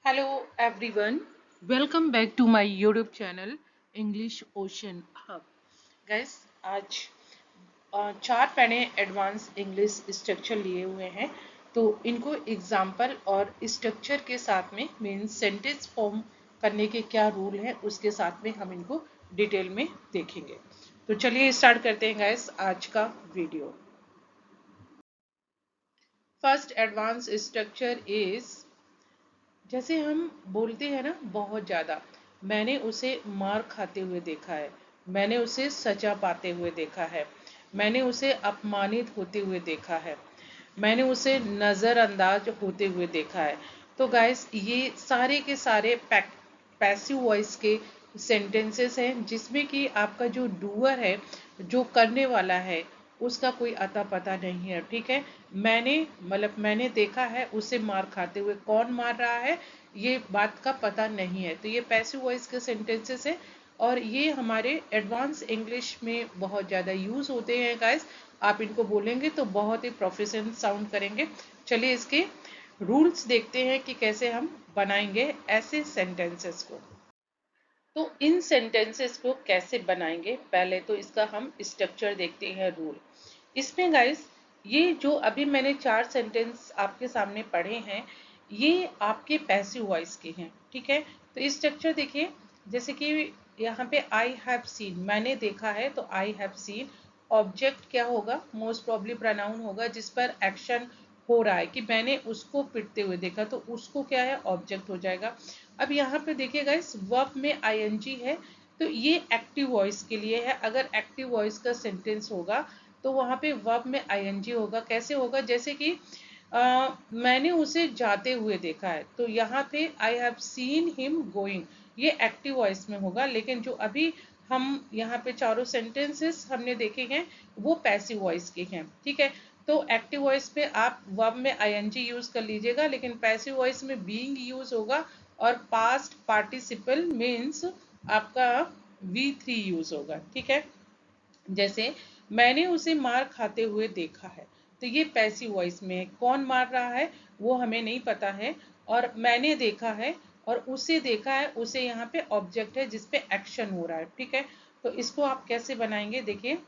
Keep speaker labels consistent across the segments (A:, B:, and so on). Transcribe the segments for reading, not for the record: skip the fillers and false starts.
A: Hello everyone, welcome back to my YouTube channel English Ocean Hub. Guys, आज चार मैंने advance English structure लिए हुए हैं, तो इनको एग्जाम्पल और स्ट्रक्चर के साथ में मीन्स सेंटेंस फॉर्म करने के क्या रूल हैं उसके साथ में हम इनको डिटेल में देखेंगे। तो चलिए स्टार्ट करते हैं गाइस आज का video. First advance structure is, जैसे हम बोलते हैं ना बहुत ज़्यादा, मैंने उसे मार खाते हुए देखा है, मैंने उसे सजा पाते हुए देखा है, मैंने उसे अपमानित होते हुए देखा है, मैंने उसे नज़रअंदाज होते हुए देखा है। तो गाइस ये सारे के सारे पैसिव वॉइस के सेंटेंसेस हैं जिसमें कि आपका जो डूअर है, जो करने वाला है, उसका कोई अता पता नहीं है। ठीक है, मैंने मतलब मैंने देखा है उसे मार खाते हुए, कौन मार रहा है ये बात का पता नहीं है। तो ये पैसिव वॉइस के सेंटेंसेस है और ये हमारे एडवांस इंग्लिश में बहुत ज़्यादा यूज होते हैं गाइस। आप इनको बोलेंगे तो बहुत ही प्रोफेशनल साउंड करेंगे। चलिए इसके रूल्स देखते हैं कि कैसे हम बनाएंगे ऐसे सेंटेंसेस को। तो इन सेंटेंसेस को कैसे बनाएंगे, पहले तो इसका हम स्ट्रक्चर देखते हैं, रूल। इसमें गाइस ये जो अभी मैंने चार सेंटेंस आपके सामने पढ़े हैं, ये आपके पैसिव वॉइस के हैं। ठीक है, तो स्ट्रक्चर देखिए, जैसे कि यहाँ पे आई हैव सीन, मैंने देखा है, तो आई हैव सीन। ऑब्जेक्ट क्या होगा, मोस्ट प्रॉब्ली प्रोनाउन होगा जिस पर एक्शन हो रहा है, कि मैंने उसको पिटते हुए देखा, तो उसको क्या है, ऑब्जेक्ट हो जाएगा। अब यहाँ पे देखिएगा इस वर्ब में आईएनजी है, तो ये एक्टिव वॉइस के लिए है। अगर एक्टिव वॉइस का सेंटेंस होगा तो वहां पे वर्ब में आईएनजी होगा। कैसे होगा, जैसे कि मैंने उसे जाते हुए देखा है, तो यहाँ पे आई हैव सीन हिम गोइंग, ये एक्टिव वॉइस में होगा। लेकिन जो अभी हम यहाँ पे चारों सेंटेंसेस हमने देखे हैं वो पैसिव वॉइस के हैं। ठीक है, तो एक्टिव वॉइस में आप वर्ब में आईएनजी यूज कर लीजिएगा, लेकिन पैसिव वॉइस में बीइंग यूज होगा और पास्ट पार्टिसिपल मीन्स आपका V3 यूज होगा। ठीक है, जैसे मैंने उसे मार खाते हुए देखा है, तो ये पैसिव वॉइस में है। कौन मार रहा है वो हमें नहीं पता है, और मैंने देखा है और उसे देखा है, उसे यहाँ पे ऑब्जेक्ट है जिसपे एक्शन हो रहा है। ठीक है, तो इसको आप कैसे बनाएंगे, देखिए,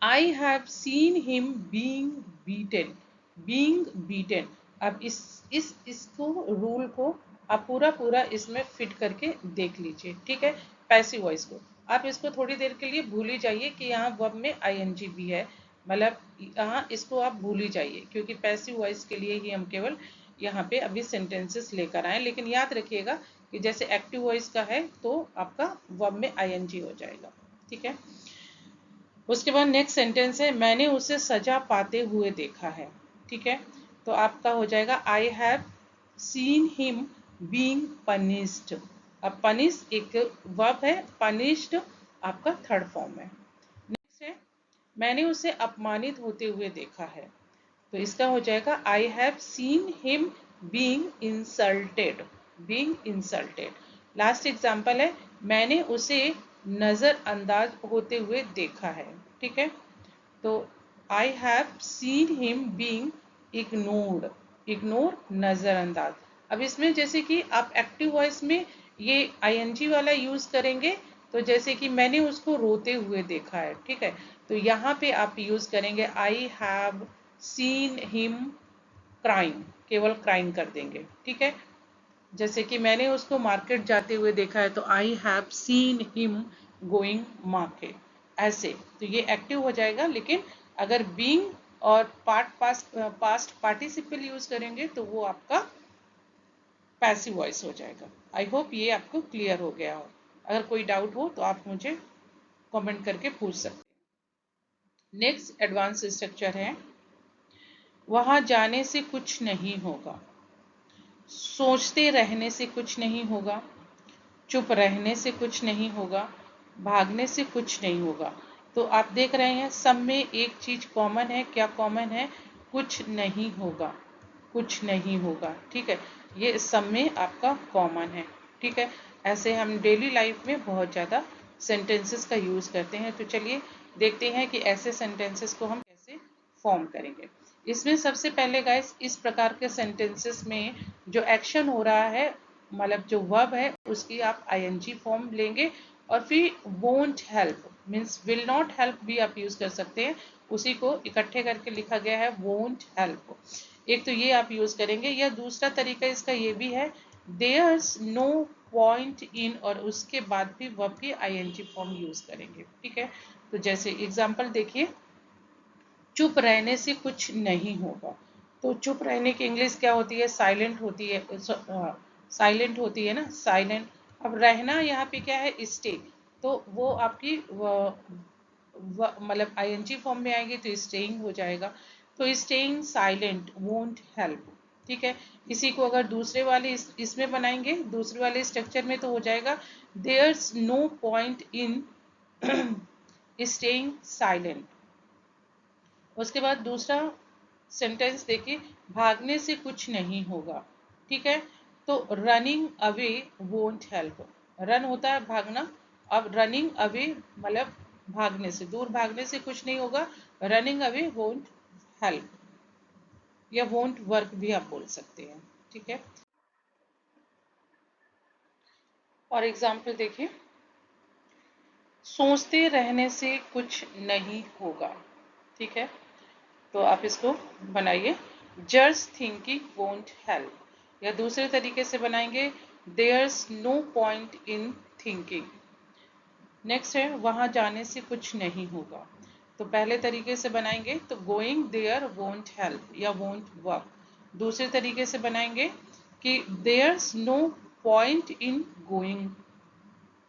A: आई have seen him being beaten, being beaten. अब इसको रूल को आप पूरा पूरा इसमें फिट करके देख लीजिए। ठीक है, पैसिव वॉइस को आप इसको थोड़ी देर के लिए भूल ही जाइए कि यहाँ वर्ब में आईएनजी भी है, मतलब यहाँ इसको आप भूल ही जाइए, क्योंकि पैसिव वॉइस के लिए ही हम केवल यहाँ पे अभी सेंटेंसेस लेकर आए। लेकिन याद रखिएगा कि जैसे एक्टिव वॉइस का है तो आपका वर्ब में आईएनजी हो जाएगा। ठीक है, उसके बाद नेक्स्ट सेंटेंस है, मैंने उसे सजा पाते हुए देखा है। ठीक है, तो आपका हो जाएगा I have seen him being punished. अब पनिश एक वर्ब है, पनिश्ड आपका थर्ड फॉर्म है। नेक्स्ट है, मैंने उसे अपमानित होते हुए देखा है, तो इसका हो जाएगा I have seen him being insulted, being insulted. Last example है, मैंने उसे नजरअंदाज होते हुए देखा है। ठीक है, तो आई have seen him being ignored, ignore नजरअंदाज। अब इसमें जैसे कि आप एक्टिव वॉइस में ये आईएनजी वाला यूज करेंगे, तो जैसे कि मैंने उसको रोते हुए देखा है। ठीक है, तो यहाँ पे आप यूज करेंगे आई हैव सीन हिम क्राइम, केवल क्राइम कर देंगे। ठीक है, जैसे कि मैंने उसको मार्केट जाते हुए देखा है, तो आई have seen him going market, ऐसे। तो ये एक्टिव हो जाएगा, लेकिन अगर बीइंग और पास्ट पार्टिसिपल यूज करेंगे तो वो आपका पैसिव वॉइस हो जाएगा। आई होप ये आपको क्लियर हो गया हो। अगर कोई डाउट हो तो आप मुझे कमेंट करके पूछ सकते हैं। नेक्स्ट एडवांस स्ट्रक्चर है, वहां जाने से कुछ नहीं होगा, सोचते रहने से कुछ नहीं होगा, चुप रहने से कुछ नहीं होगा, भागने से कुछ नहीं होगा। तो आप देख रहे हैं सब में एक चीज कॉमन है। क्या कॉमन है, कुछ नहीं होगा, कुछ नहीं होगा। ठीक है, ये सब में आपका कॉमन है। ठीक है, ऐसे हम डेली लाइफ में बहुत ज़्यादा सेंटेंसेस का यूज़ करते हैं। तो चलिए देखते हैं कि ऐसे सेंटेंसेस को हम कैसे फॉर्म करेंगे। इसमें सबसे पहले गाइस इस प्रकार के सेंटेंसेस में जो एक्शन हो रहा है, मतलब जो वर्ब है, उसकी आप आईएनजी फॉर्म लेंगे और फिर won't help means will not help भी आप यूज कर सकते हैं। उसी को इकट्ठे करके लिखा गया है वोंट हेल्प। एक तो ये आप यूज करेंगे, या दूसरा तरीका इसका ये भी है देयर्स नो पॉइंट इन, और उसके बाद भी वर्ब की आईएनजी फॉर्म यूज करेंगे। ठीक है, तो जैसे एग्जांपल देखिए, चुप रहने से कुछ नहीं होगा। तो चुप रहने की इंग्लिश क्या होती है? साइलेंट होती है। साइलेंट होती है ना, साइलेंट। अब रहना यहाँ पे क्या है? स्टे। तो वो आपकी मतलब आईएनजी फॉर्म में आएगी तो स्टेइंग हो जाएगा। तो स्टेइंग साइलेंट वोंट हेल्प। ठीक है, इसी को अगर दूसरे वाले इसमें बनाएंगे, दूसरे वाले स्ट्रक्चर में, तो हो जाएगा there's no point in staying silent. उसके बाद दूसरा सेंटेंस देखिए, भागने से कुछ नहीं होगा। ठीक है, तो running away won't help. Run होता है भागना, अब रनिंग अवे मतलब भागने से, दूर भागने से कुछ नहीं होगा। रनिंग अवे वोंट हेल्प, या वोंट वर्क भी आप बोल सकते हैं। ठीक है, और एग्जाम्पल देखिए, सोचते रहने से कुछ नहीं होगा। ठीक है, तो आप इसको बनाइए, जस्ट थिंकिंग वोंट हेल्प। या दूसरे तरीके से बनाएंगे, there's no point in thinking. Next है, वहां जाने से कुछ नहीं होगा। तो पहले तरीके से बनाएंगे तो गोइंग देयर वोंट हेल्प या वोंट वर्क। दूसरे तरीके से बनाएंगे कि there's no point in going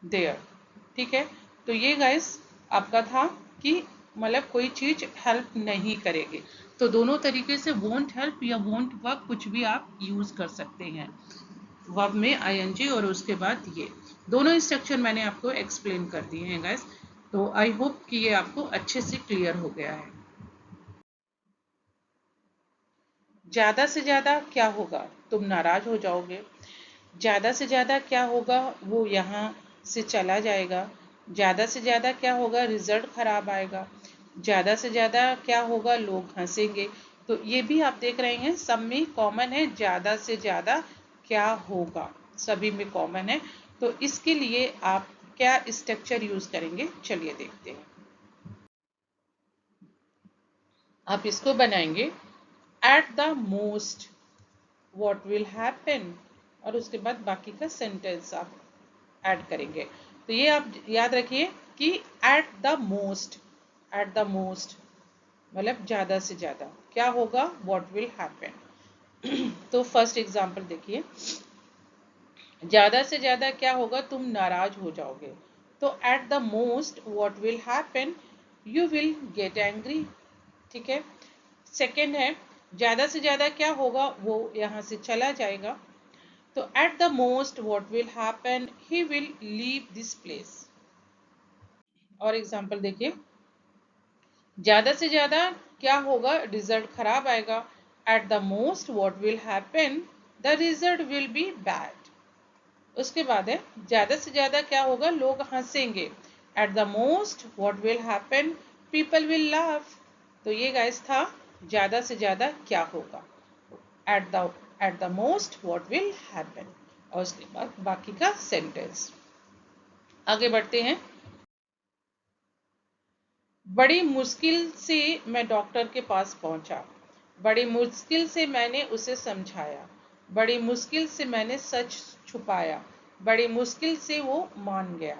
A: there. ठीक है, तो ये गाइस आपका था कि मतलब कोई चीज हेल्प नहीं करेगी। तो दोनों तरीके से वोंट हेल्प या वोंट वर्क कुछ भी आप यूज कर सकते हैं वर्ब में आईएनजी, और उसके बाद ये दोनों स्ट्रक्चर मैंने आपको एक्सप्लेन कर दिए हैं गाइस। तो आई होप कि ये आपको अच्छे से क्लियर हो गया है। ज्यादा से ज्यादा क्या होगा? तुम नाराज हो जाओगे। ज्यादा से ज्यादा क्या होगा? वो यहाँ से चला जाएगा। ज्यादा से ज्यादा क्या होगा? रिजल्ट खराब आएगा। ज्यादा से ज्यादा क्या होगा? लोग हंसेंगे। तो ये भी आप देख रहे हैं सब में कॉमन है, ज्यादा से ज्यादा क्या होगा, सभी में कॉमन है। तो इसके लिए आप क्या स्ट्रक्चर यूज करेंगे, चलिए देखते हैं। आप इसको बनाएंगे, eight the most what will happen, और उसके बाद बाकी का सेंटेंस आप ऐड करेंगे। तो ये आप याद रखिए कि eight the most, eight the most मतलब ज्यादा से ज्यादा क्या होगा, व्हाट विल हैपन। तो फर्स्ट एग्जांपल देखिए, ज्यादा से ज्यादा क्या होगा? तुम नाराज हो जाओगे। तो eight the most what will happen, you will get angry. ठीक है, सेकेंड है, ज्यादा से ज्यादा क्या होगा? वो यहां से चला जाएगा। तो eight the most what will happen, he will leave this place. और एग्जांपल देखिए, ज्यादा से ज्यादा क्या होगा? रिजल्ट खराब आएगा। Eight the most what will happen, the result will be bad. उसके बाद है, ज्यादा से ज्यादा क्या होगा? लोग हंसेंगे। At the most what will happen, people will laugh. तो ये गाइस था ज्यादा से ज्यादा क्या होगा, at the most what will happen, और उसके बाद बाकी का सेंटेंस। आगे बढ़ते हैं। बड़ी मुश्किल से मैं डॉक्टर के पास पहुंचा। बड़ी मुश्किल से मैंने उसे समझाया। बड़ी मुश्किल से मैंने सच छुपाया। बड़ी मुश्किल से वो मान गया।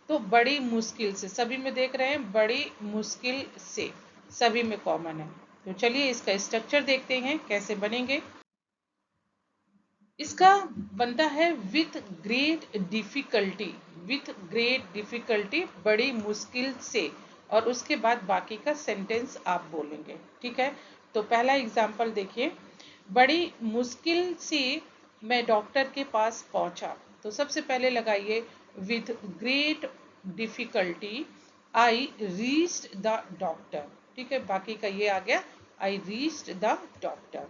A: तो बड़ी मुश्किल से सभी में देख रहे हैं, बड़ी मुश्किल से सभी में कॉमन है। तो चलिए इसका स्ट्रक्चर देखते हैं कैसे बनेंगे। इसका बनता है with great difficulty. With great difficulty, बड़ी मुश्किल से, और उसके बाद बाकी का सेंटेंस आप बोलेंगे। ठीक है, तो पहला एग्जांपल देखिए, बड़ी मुश्किल से मैं डॉक्टर के पास पहुंचा। तो सबसे पहले लगाइए with great difficulty I reached the doctor. ठीक है, बाकी का ये आ गया, I reached the doctor.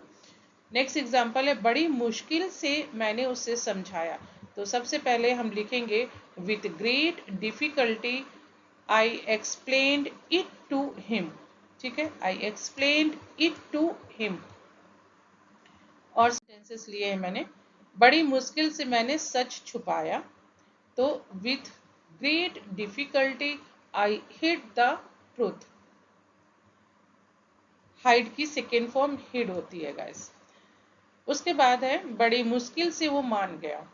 A: Next example है, बड़ी मुश्किल से मैंने उसे समझाया। तो सबसे पहले हम लिखेंगे with great difficulty I explained it to him. ठीक है, I explained it to him. और सेंटेंसेस लिए हैं मैंने, बड़ी मुश्किल से मैंने सच छुपाया, तो with great difficulty I hid the truth. Hide की सेकेंड फॉर्म हिड होती है गाइस। उसके बाद है बड़ी मुश्किल से वो मान गया,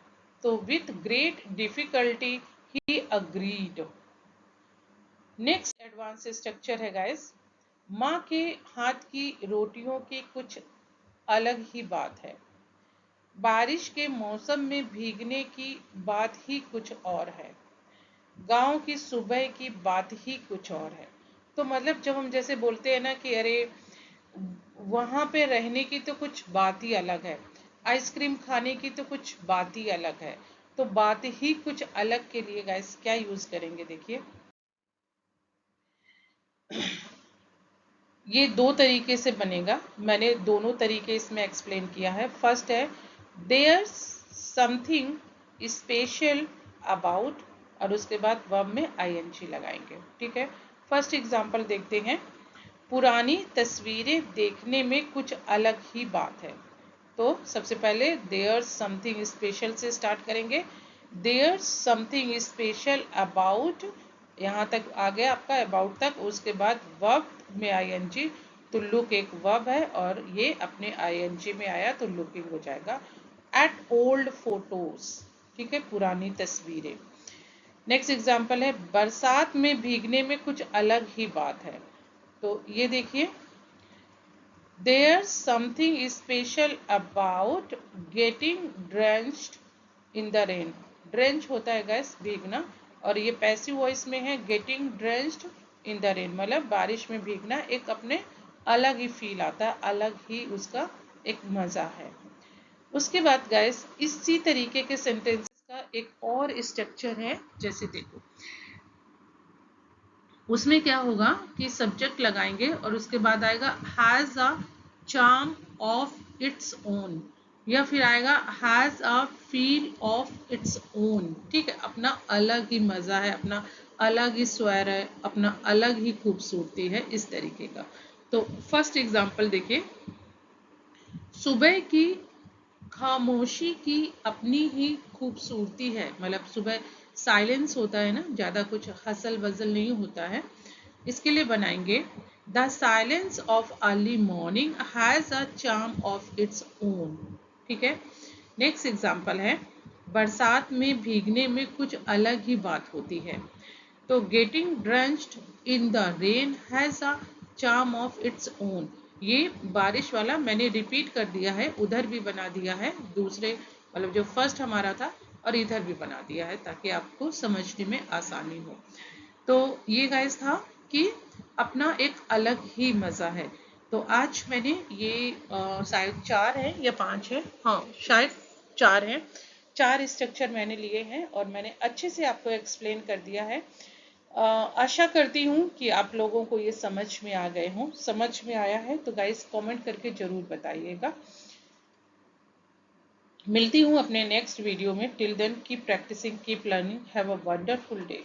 A: तो with great difficulty he agreed. Next advance structure है गाइस, माँ के हाथ की रोटियों की कुछ अलग ही बात है, बारिश के मौसम में भीगने की बात ही कुछ और है, गांव की सुबह की बात ही कुछ और है। तो मतलब जब हम जैसे बोलते हैं ना कि अरे वहां पे रहने की तो कुछ बात ही अलग है, आइसक्रीम खाने की तो कुछ बात ही अलग है, तो बात ही कुछ अलग के लिए गाइस क्या यूज करेंगे, देखिए ये दो तरीके से बनेगा, मैंने दोनों तरीके इसमें एक्सप्लेन किया है। फर्स्ट है देयर समथिंग स्पेशल अबाउट, और उसके बाद वर्ब में आईएनजी लगाएंगे, ठीक है। फर्स्ट एग्जांपल देखते हैं, पुरानी तस्वीरें देखने में कुछ अलग ही बात है। तो सबसे पहले देयर समथिंग स्पेशल से स्टार्ट करेंगे, देयर समथिंग स्पेशल अबाउट, यहाँ तक आ गया आपका अबाउट तक। उसके बाद वर्ब में आईएनजी, तो लुक एक वर्ब है और ये अपने आईएनजी में आया तो लुकिंग हो जाएगा। एट ओल्ड फोटोज, ठीक है, पुरानी तस्वीरें। नेक्स्ट एग्जांपल है बरसात में भीगने में कुछ अलग ही बात है, तो ये देखिए there's something special about getting drenched in the rain। Drench होता है गैस भीगना, और ये पैसिव वॉइस में है getting drenched in the rain, मतलब बारिश में भीगना एक अपने अलग ही फील आता है, अलग ही उसका एक मजा है। उसके बाद गैस इसी तरीके के सेंटेंसेस का एक और स्ट्रक्चर है, जैसे देखो उसमें क्या होगा कि सब्जेक्ट लगाएंगे और उसके बाद आएगा has a charm of its own, या फिर आएगा has a feel of its own, ठीक है, अपना अलग ही मजा है, अपना अलग ही स्वर है, अपना अलग ही खूबसूरती है, इस तरीके का। तो फर्स्ट एग्जांपल देखिए, सुबह की खामोशी की अपनी ही खूबसूरती है, मतलब सुबह साइलेंस होता है ना, ज्यादा कुछ हसल बजल नहीं होता है, इसके लिए बनाएंगे the silence of early morning has a charm of its own, ठीक है। नेक्स्ट एग्जांपल है बरसात में भीगने में कुछ अलग ही बात होती है, तो getting drenched in the rain has a charm of its own. ये बारिश वाला मैंने रिपीट कर दिया है, उधर भी बना दिया है, दूसरे मतलब जो फर्स्ट हमारा था और इधर भी बना दिया है ताकि आपको समझने में आसानी हो। तो ये गाइस था कि अपना एक अलग ही मज़ा है। तो आज मैंने ये शायद 4 है या 5 है, हाँ शायद 4 है, 4 स्ट्रक्चर मैंने लिए हैं और मैंने अच्छे से आपको एक्सप्लेन कर दिया है। आशा करती हूँ कि आप लोगों को ये समझ में आ गए हों। समझ में आया है तो गाइस कमेंट करके ज़रूर बताइएगा। मिलती हूँ अपने नेक्स्ट वीडियो में। Till then keep practising, keep learning, have a wonderful day.